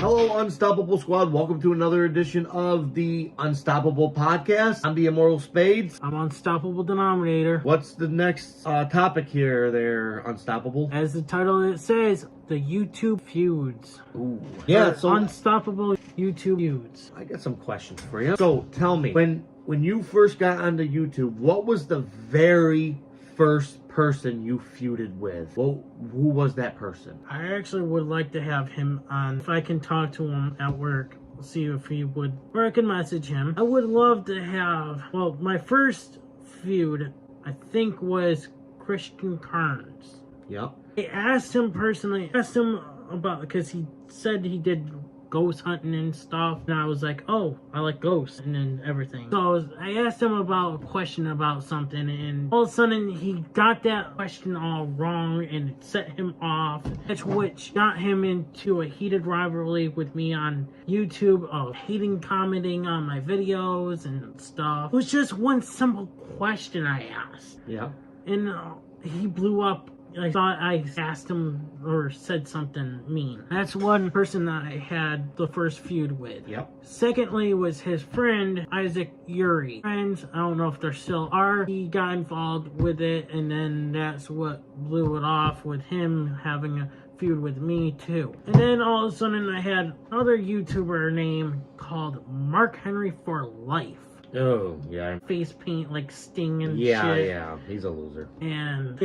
Hello, Unstoppable Squad. Welcome to another edition of the Unstoppable Podcast. I'm the Immortal Spades. I'm Unstoppable Denominator. What's the next topic here there, Unstoppable? As the title it says, the YouTube Feuds. Ooh. Yeah, so Unstoppable YouTube Feuds. I got some questions for you. So tell me, when you first got onto YouTube, what was the very first person you feuded with? Well, who was that person? I actually would like to have him on. If I can talk to him at work, see if he would, or I can message him. I would love to have, well, my first feud, I think, was Christian Carnes. Yep. I asked him personally, about, because he said he did ghost hunting and stuff, and I was like, oh, I like ghosts and then everything. So I asked him about a question about something, and all of a sudden he got that question all wrong, and it set him off, which got him into a heated rivalry with me on YouTube of hating commenting on my videos and stuff. It was just one simple question I asked. Yeah. And he blew up. I thought I asked him or said something mean. That's one person that I had the first feud with. Yep. Secondly was his friend, Isaac Yuri. Friends, I don't know if there still are. He got involved with it, and then that's what blew it off with him having a feud with me too. And then all of a sudden I had another YouTuber name called Mark Henry for Life. Oh, yeah. Face paint like Sting and shit. Yeah, he's a loser. And,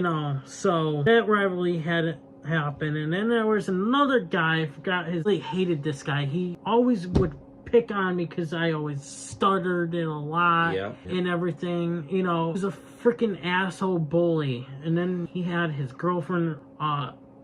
so that rivalry had happened. And then there was another guy, I forgot his, they hated this guy. He always would pick on me because I always stuttered it a lot and everything. He was a freaking asshole bully. And then he had his girlfriend,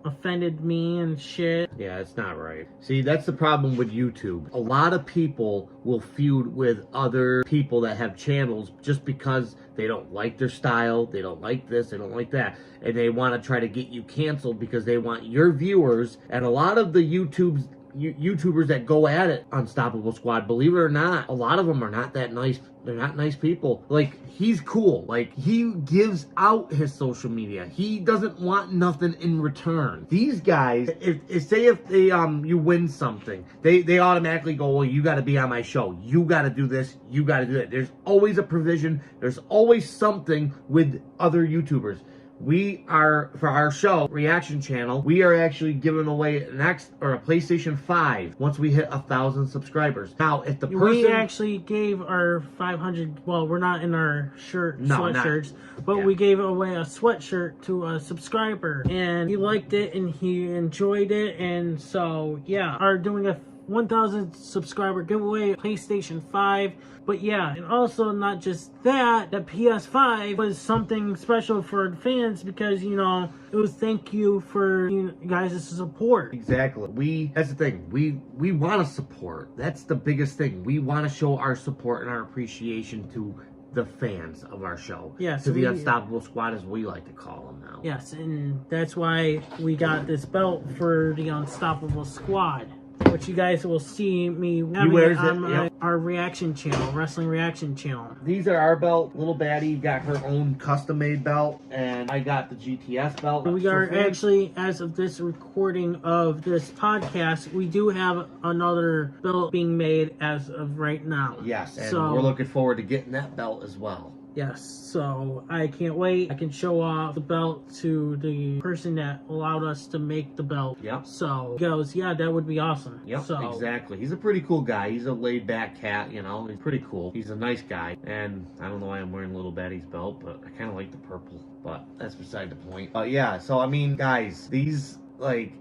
offended me and shit. Yeah, it's not right. See, that's the problem with YouTube. A lot of people will feud with other people that have channels just because they don't like their style, they don't like this, they don't like that, and they want to try to get you canceled because they want your viewers. And a lot of the YouTubers that go at it, Unstoppable Squad, believe it or not, a lot of them are not that nice. They're not nice people. Like, he's cool. Like, he gives out his social media. He doesn't want nothing in return. These guys, if they you win something, they automatically go, well, you got to be on my show. You got to do this. You got to do that. There's always a provision. There's always something with other YouTubers. We are, for our show, Reaction Channel, we are actually giving away a PlayStation 5 once we hit 1,000 subscribers. Now, if the person... We actually gave our 500, well, we're not in our sweatshirts, but we gave away a sweatshirt to a subscriber, and he liked it, and he enjoyed it, and so, yeah, are doing a 1,000 subscriber giveaway, PlayStation 5. But yeah, and also not just that, the PS5 was something special for fans because, it was thank you for you guys' support. Exactly. That's the thing. We want to support. That's the biggest thing. We want to show our support and our appreciation to the fans of our show. Yes, to the Unstoppable Squad, as we like to call them now. Yes, and that's why we got this belt for the Unstoppable Squad, which you guys will see me having on our reaction channel, Wrestling Reaction Channel. These are our belt. Little Baddie got her own custom-made belt, and I got the GTS belt. We are actually, as of this recording of this podcast, we do have another belt being made as of right now. Yes, and we're looking forward to getting that belt as well. Yes, so I can't wait. I can show off the belt to the person that allowed us to make the belt. Yep. So he goes, yeah, that would be awesome. Yep, so, exactly. He's a pretty cool guy. He's a laid-back cat, He's pretty cool. He's a nice guy. And I don't know why I'm wearing Little Baddie's belt, but I kind of like the purple. But that's beside the point. Yeah, so I mean, guys, these...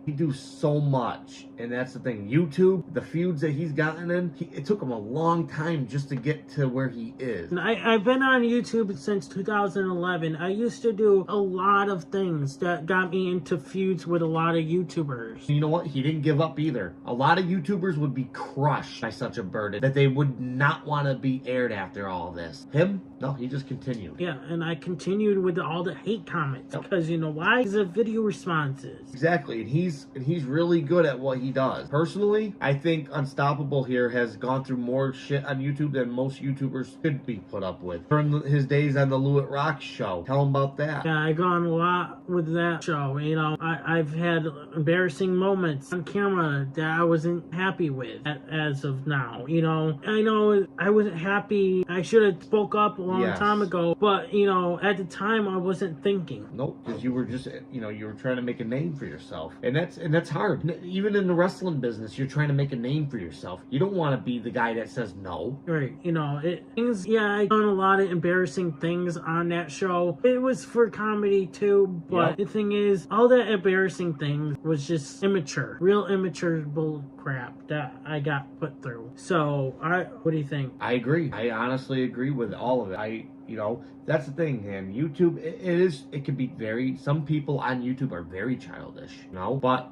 he do so much, and that's the thing. YouTube, the feuds that he's gotten in, it took him a long time just to get to where he is. And I've been on YouTube since 2011. I used to do a lot of things that got me into feuds with a lot of YouTubers. You know what? He didn't give up either. A lot of YouTubers would be crushed by such a burden that they would not want to be aired after all this. Him? No, he just continued. Yeah, and I continued with all the hate comments because you know why? Because of video responses. Exactly, and he's really good at what he does. Personally, I think Unstoppable here has gone through more shit on YouTube than most YouTubers could be put up with. From his days on the Lewitt Rock show, tell him about that. Yeah, I gone a lot with that show. You know, I've had embarrassing moments on camera that I wasn't happy with as of now. You know, I know I wasn't happy. I should have spoke up a long time ago, but you know, at the time I wasn't thinking. Nope, because you were just, you know, you were trying to make a name for yourself, and that's hard. Even in the wrestling business, you're trying to make a name for yourself. You don't want to be the guy that says no. Right, you know, I done a lot of embarrassing things on that show. It was for comedy too, but the thing is, all that embarrassing things was just immature, real immature bull crap that I got put through. So, what do you think? I agree. I honestly agree with all of it. You know, that's the thing, man. YouTube, it can be some people on YouTube are very childish, you know, but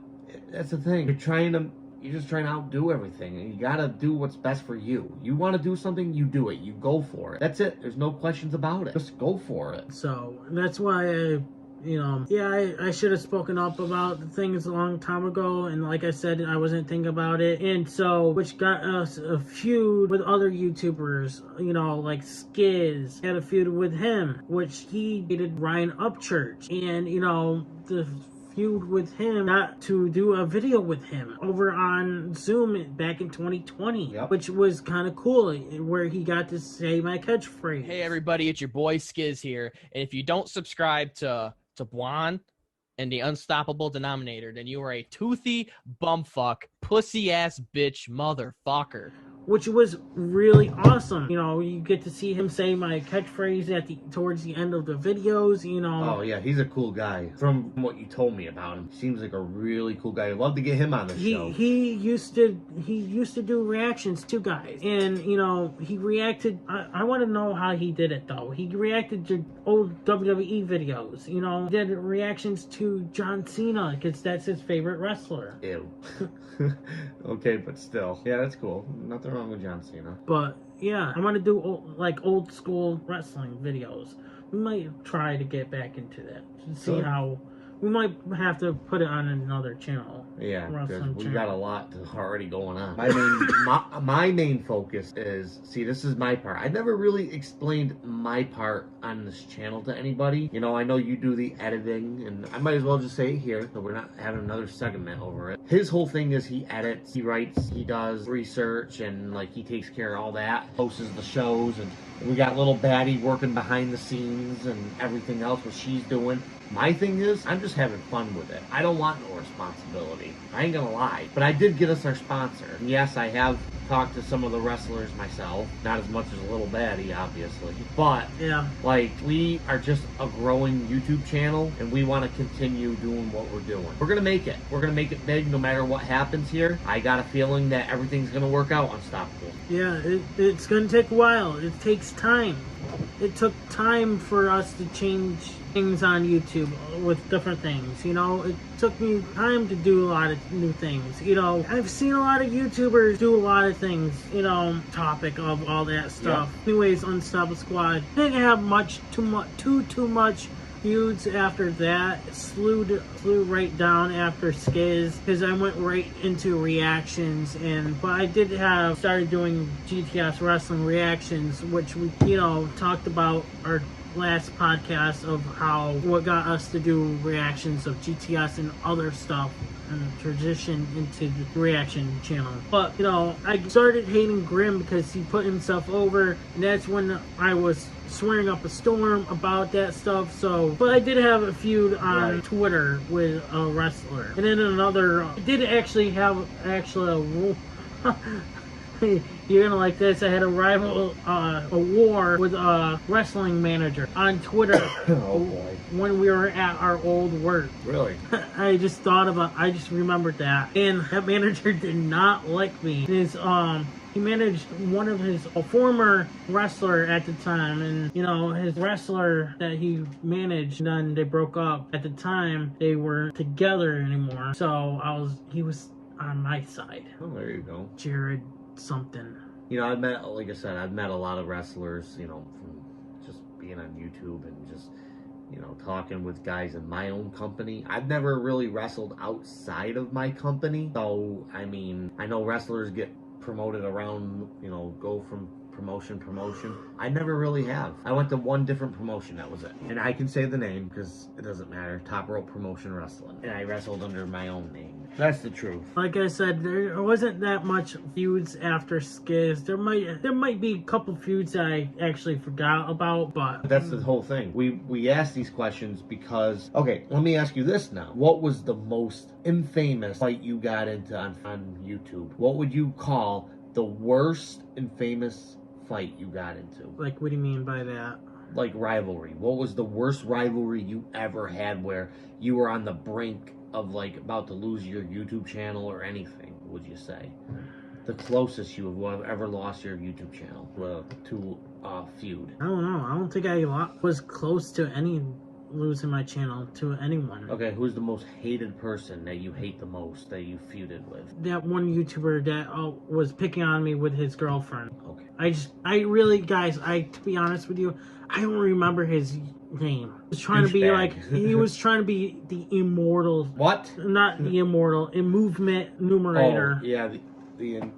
that's the thing. You're just trying to outdo everything, and you gotta do what's best for you. You want to do something, you do it. You go for it. That's it. There's no questions about it. Just go for it. So, that's why I should have spoken up about things a long time ago, and like I said, I wasn't thinking about it, and so, which got us a feud with other YouTubers, you know, like Skiz had a feud with him, which he dated Ryan Upchurch, and, you know, the feud with him, got to do a video with him over on Zoom back in 2020, which was kind of cool, where he got to say my catchphrase. Hey everybody, it's your boy Skiz here, and if you don't subscribe to Buon and the Unstoppable Denominator, then you are a toothy bumfuck, pussy ass bitch motherfucker. Which was really awesome. You know, you get to see him say my catchphrase towards the end of the videos, you know. Oh yeah, he's a cool guy. From what you told me about him, seems like a really cool guy. I'd love to get him on the show. He used to do reactions to guys, and you know, he reacted. I want to know how he did it though. He reacted to old WWE videos. You know, did reactions to John Cena because that's his favorite wrestler. Ew. Okay, but still, yeah, that's cool. Nothing wrong with John Cena. But yeah, I'm gonna do old school wrestling videos. We might try to get back into that. See how we might have to put it on another channel. Yeah, because we got a lot already going on. My main focus is, see, this is my part. I never really explained my part on this channel to anybody. You know, I know you do the editing, and I might as well just say it here, so we're not having another segment over it. His whole thing is he edits, he writes, he does research, and like he takes care of all that, posts the shows, and we got little Baddie working behind the scenes and everything else, what she's doing. My thing is, I'm just having fun with it. I don't want no responsibility. I ain't gonna lie. But I did get us our sponsor. And yes, I have talked to some of the wrestlers myself. Not as much as a little Baddie, obviously. But, yeah, like, we are just a growing YouTube channel, and we want to continue doing what we're doing. We're gonna make it. We're gonna make it big no matter what happens here. I got a feeling that everything's gonna work out Unstoppable. Yeah, it's gonna take a while. It takes time. It took time for us to change things on YouTube with different things, you know. It took me time to do a lot of new things, you know. I've seen a lot of YouTubers do a lot of things, you know, topic of all that stuff. Anyways, Unstoppable Squad didn't have too much feuds after that. Slew right down after Skiz, because I went right into reactions, but I did started doing GTS wrestling reactions, which we, you know, talked about our last podcast of what got us to do reactions of GTS and other stuff and transition into the reaction channel. But, you know, I started hating Grim because he put himself over, and that's when I was swearing up a storm about that stuff. So, but I did have a feud on Twitter with a wrestler, and then I did actually have a you're gonna like this. I had a war with a wrestling manager on Twitter. Oh boy. When we were at our old work. Really? I just remembered that. And that manager did not like me. He managed a former wrestler at the time, and you know, his wrestler that he managed, and then they broke up. At the time, they weren't together anymore. So he was on my side. Oh, there you go. Jared something. You know, like I said, I've met a lot of wrestlers, you know, from being on YouTube and just, you know, talking with guys in my own company. I've never really wrestled outside of my company. So, I mean, I know wrestlers get promoted around, you know, go from promotion. I never really have. I went to one different promotion, that was it. And I can say the name because it doesn't matter. Top Rope Promotion Wrestling. And I wrestled under my own name. That's the truth. Like I said, there wasn't that much feuds after Skiz. There might be a couple feuds that I actually forgot about, but that's the whole thing. We ask these questions because, okay, let me ask you this now. What was the most infamous fight you got into on YouTube? What would you call the worst infamous fight you got into? Like, what do you mean by that? Like rivalry. What was the worst rivalry you ever had where you were on the brink of like about to lose your YouTube channel or anything, would you say? The closest you have ever lost your YouTube channel to feud? I don't know. I don't think I was close to any losing my channel to anyone. Okay, who's the most hated person that you hate the most that you feuded with? That one YouTuber that was picking on me with his girlfriend. Okay. I really, guys, to be honest with you, I don't remember his name. He was trying to be like, he was trying to be the immortal. What? Not the immortal, movement numerator. Oh, yeah, okay.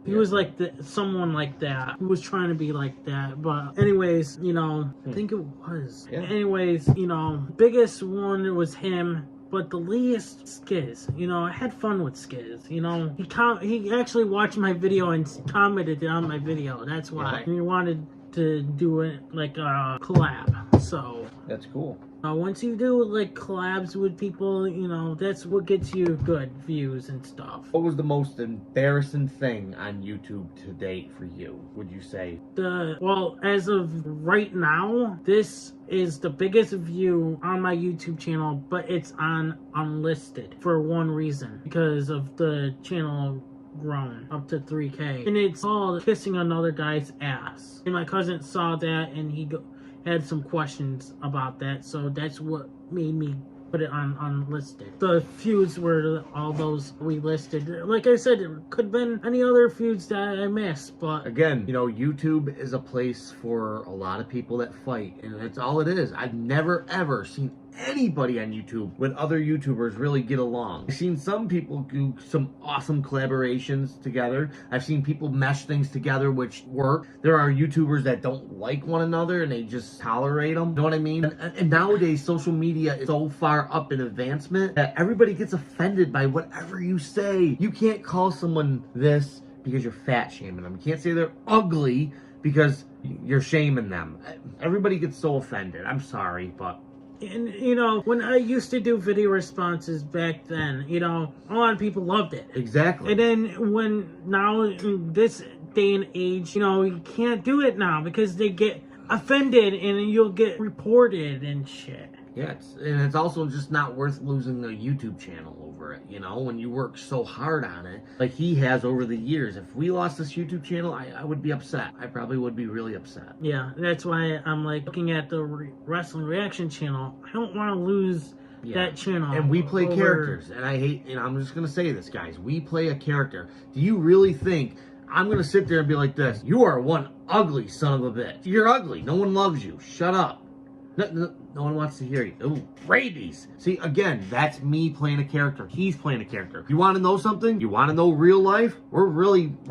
He was like someone like that. He was trying to be like that. But anyways, you know, I think it was. Yeah. Anyways, you know, biggest one was him. But the least, Skiz. You know, I had fun with Skiz. You know, he actually watched my video and commented on my video. That's why. Yeah. He wanted to do it like a collab. So that's cool. Once you do like collabs with people, you know, that's what gets you good views and stuff. What was the most embarrassing thing on YouTube to date for you, would you say? Well, as of right now, this is the biggest view on my YouTube channel, but it's on unlisted for one reason, because of the channel grown up to 3K, and it's all kissing another guy's ass. And my cousin saw that and he had some questions about that, so that's what made me put it on unlisted. The feuds were all those we listed. Like I said, it could have been any other feuds that I missed, but again, you know, YouTube is a place for a lot of people that fight, and that's all it is. I've never ever seen anybody on YouTube with other YouTubers really get along. I've seen some people do some awesome collaborations together. I've seen people mesh things together which work. There are YouTubers that don't like one another and they just tolerate them. You know what I mean? And nowadays, social media is so far up in advancement that everybody gets offended by whatever you say. You can't call someone this because you're fat shaming them. You can't say they're ugly because you're shaming them. Everybody gets so offended. I'm sorry, but... And, you know, when I used to do video responses back then, you know, a lot of people loved it. Exactly. And then now, in this day and age, you know, you can't do it now because they get offended and you'll get reported and shit. Yeah, it's also just not worth losing a YouTube channel over it, you know, when you work so hard on it, like he has over the years. If we lost this YouTube channel, I would be upset. I probably would be really upset. Yeah, that's why I'm like looking at the wrestling reaction channel. I don't want to lose that channel. And we play characters, and I hate, and I'm just going to say this, guys. We play a character. Do you really think I'm going to sit there and be like this? You are one ugly son of a bitch. You're ugly. No one loves you. Shut up. No one wants to hear you. Ooh, rabies. See, again, that's me playing a character. He's playing a character. You want to know something? You want to know real life? We're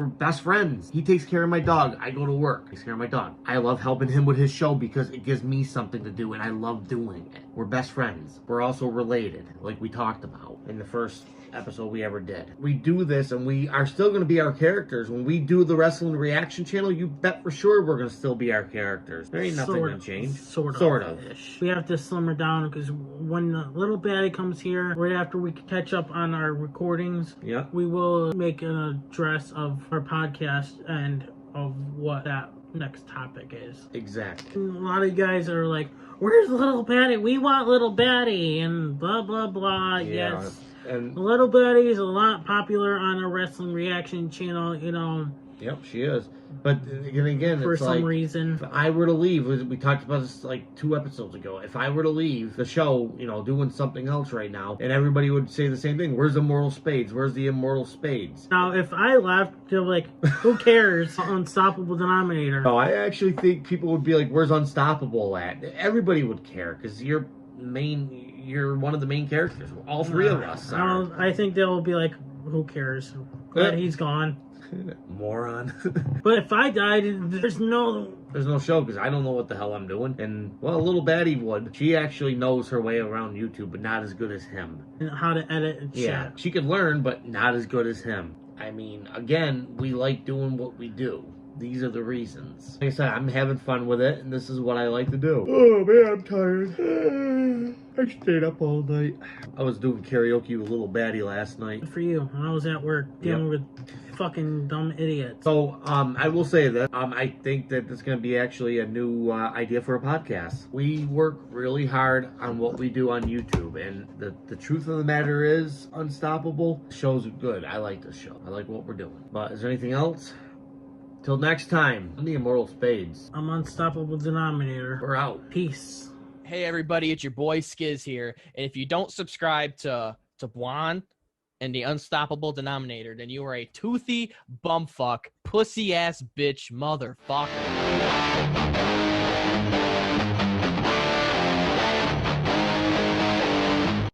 best friends. He takes care of my dog. I go to work. He takes care of my dog. I love helping him with his show because it gives me something to do, and I love doing it. We're best friends. We're also related, like we talked about in the first episode we ever did. We do this, and we are still going to be our characters. When we do the wrestling reaction channel, you bet for sure we're going to still be our characters. There ain't nothing going to change. Sort of. We have to slim her down because when the little baddie comes here, right after we catch up on our recordings, we will make an address of our podcast and of what that next topic is. Exactly. And a lot of you guys are like, where's little baddie? We want little baddie and blah blah blah. Yes. And Little Baddie is a lot popular on a wrestling reaction channel, you know. Yep, she is. But again, For it's some like, reason. if I were to leave, we talked about this like 2 episodes ago. If I were to leave the show, you know, doing something else right now, and everybody would say the same thing: "Where's Immortal Spades? Where's the Immortal Spades?" Now, if I left, they're like, who cares? Unstoppable Denominator. No, I actually think people would be like, "Where's Unstoppable at?" Everybody would care because you're one of the main characters. All 3 of us are. I think they'll be like, who cares? Glad he's gone. Moron. But if I died, there's no show because I don't know what the hell I'm doing. And, well, little Baddie would. She actually knows her way around YouTube, but not as good as him. how to edit and shit. Yeah, she could learn, but not as good as him. I mean, again, we like doing what we do. These are the reasons. Like I said, I'm having fun with it, and this is what I like to do. Oh, man, I'm tired. I stayed up all night. I was doing karaoke with little Baddie last night. Good for you. I was at work dealing with fucking dumb idiots. So, I will say that I think that it's going to be actually a new idea for a podcast. We work really hard on what we do on YouTube, and the truth of the matter is, Unstoppable shows are good. I like this show. I like what we're doing. But is there anything else? Till next time, I'm the Immortal Spades. I'm Unstoppable Denominator. We're out. Peace. Hey everybody, it's your boy Skiz here, and if you don't subscribe to Buon and the Unstoppable Denominator, then you are a toothy bumfuck, pussy ass bitch motherfucker.